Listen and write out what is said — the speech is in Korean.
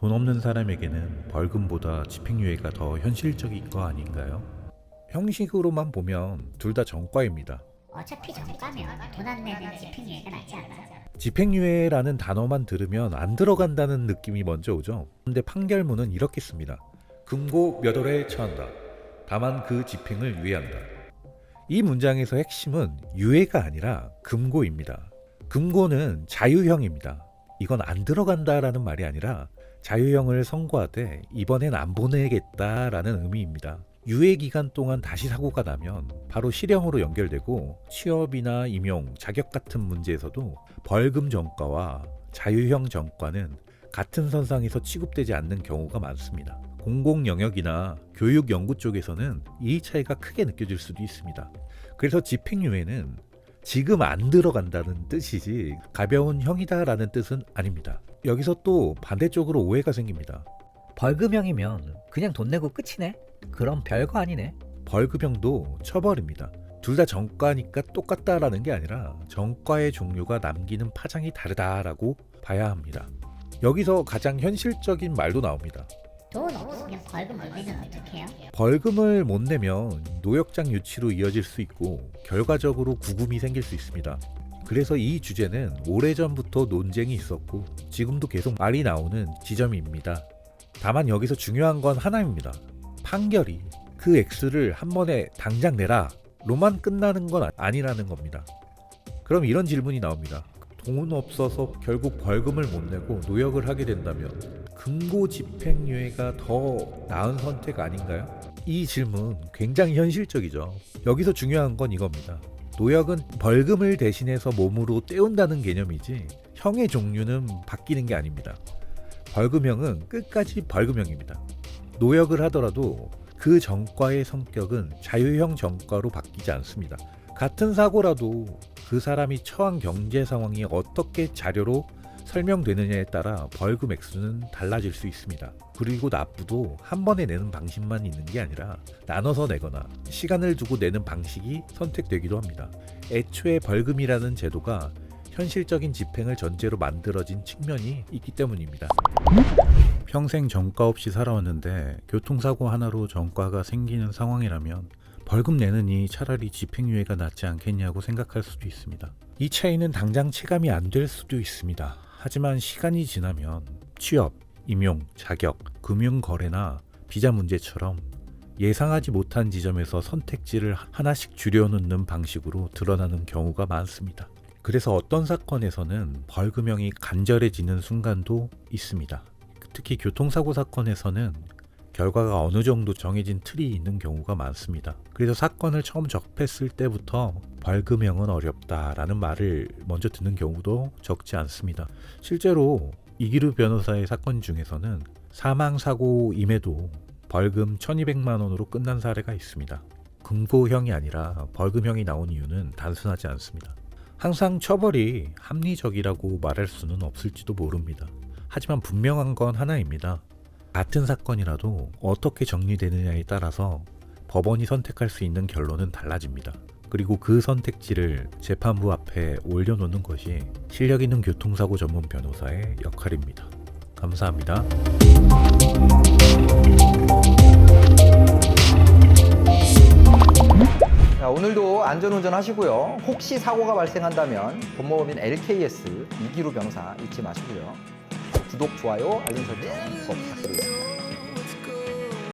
돈 없는 사람에게는 벌금보다 집행유예가 더 현실적인 거 아닌가요? 형식으로만 보면 둘 다 전과입니다. 어차피 정가면 돈 안 내는 집행유예가 낫지 않나? 집행유예라는 단어만 들으면 안 들어간다는 느낌이 먼저 오죠. 근데 판결문은 이렇게 씁니다. 금고 몇 월에 처한다. 다만 그 집행을 유예한다. 이 문장에서 핵심은 유예가 아니라 금고입니다. 금고는 자유형입니다. 이건 안 들어간다라는 말이 아니라 자유형을 선고하되 이번엔 안 보내겠다라는 의미입니다. 유예 기간 동안 다시 사고가 나면 바로 실형으로 연결되고 취업이나 임용, 자격 같은 문제에서도 벌금 전과와 자유형 전과는 같은 선상에서 취급되지 않는 경우가 많습니다. 공공 영역이나 교육 연구 쪽에서는 이 차이가 크게 느껴질 수도 있습니다. 그래서 집행유예는 지금 안 들어간다는 뜻이지 가벼운 형이다라는 뜻은 아닙니다. 여기서 또 반대쪽으로 오해가 생깁니다. 벌금형이면 그냥 돈 내고 끝이네? 그럼 별거 아니네. 벌금형도 처벌입니다. 둘 다 전과니까 똑같다라는 게 아니라 전과의 종류가 남기는 파장이 다르다라고 봐야 합니다. 여기서 가장 현실적인 말도 나옵니다. 돈 없으면 벌금 못 내면 어떡해요? 벌금을 못 내면 노역장 유치로 이어질 수 있고 결과적으로 구금이 생길 수 있습니다. 그래서 이 주제는 오래전부터 논쟁이 있었고 지금도 계속 말이 나오는 지점입니다. 다만 여기서 중요한 건 하나입니다. 판결이 그 액수를 한 번에 당장 내라 로만 끝나는 건 아니라는 겁니다. 그럼 이런 질문이 나옵니다. 돈 없어서 결국 벌금을 못 내고 노역을 하게 된다면 금고 집행유예가 더 나은 선택 아닌가요? 이 질문 굉장히 현실적이죠. 여기서 중요한 건 이겁니다. 노역은 벌금을 대신해서 몸으로 때운다는 개념이지 형의 종류는 바뀌는 게 아닙니다. 벌금형은 끝까지 벌금형입니다. 노역을 하더라도 그 전과의 성격은 자유형 전과로 바뀌지 않습니다. 같은 사고라도 그 사람이 처한 경제 상황이 어떻게 자료로 설명되느냐에 따라 벌금 액수는 달라질 수 있습니다. 그리고 납부도 한 번에 내는 방식만 있는 게 아니라 나눠서 내거나 시간을 두고 내는 방식이 선택되기도 합니다. 애초에 벌금이라는 제도가 현실적인 집행을 전제로 만들어진 측면이 있기 때문입니다. 평생 전과 없이 살아왔는데 교통사고 하나로 전과가 생기는 상황이라면 벌금 내느니 차라리 집행유예가 낫지 않겠냐고 생각할 수도 있습니다. 이 차이는 당장 체감이 안 될 수도 있습니다. 하지만 시간이 지나면 취업, 임용, 자격, 금융거래나 비자 문제처럼 예상하지 못한 지점에서 선택지를 하나씩 줄여놓는 방식으로 드러나는 경우가 많습니다. 그래서 어떤 사건에서는 벌금형이 간절해지는 순간도 있습니다. 특히 교통사고 사건에서는 결과가 어느 정도 정해진 틀이 있는 경우가 많습니다. 그래서 사건을 처음 접했을 때부터 벌금형은 어렵다라는 말을 먼저 듣는 경우도 적지 않습니다. 실제로 이기루 변호사의 사건 중에서는 사망사고임에도 벌금 1200만 원으로 끝난 사례가 있습니다. 금고형이 아니라 벌금형이 나온 이유는 단순하지 않습니다. 항상 처벌이 합리적이라고 말할 수는 없을지도 모릅니다. 하지만 분명한 건 하나입니다. 같은 사건이라도 어떻게 정리되느냐에 따라서 법원이 선택할 수 있는 결론은 달라집니다. 그리고 그 선택지를 재판부 앞에 올려놓는 것이 실력 있는 교통사고 전문 변호사의 역할입니다. 감사합니다. 자, 오늘도 안전운전 하시고요. 혹시 사고가 발생한다면 본모법인 LKS 이기루 변호사 잊지 마시고요. 구독, 좋아요, 알림 설정 꼭 부탁드리겠습니다.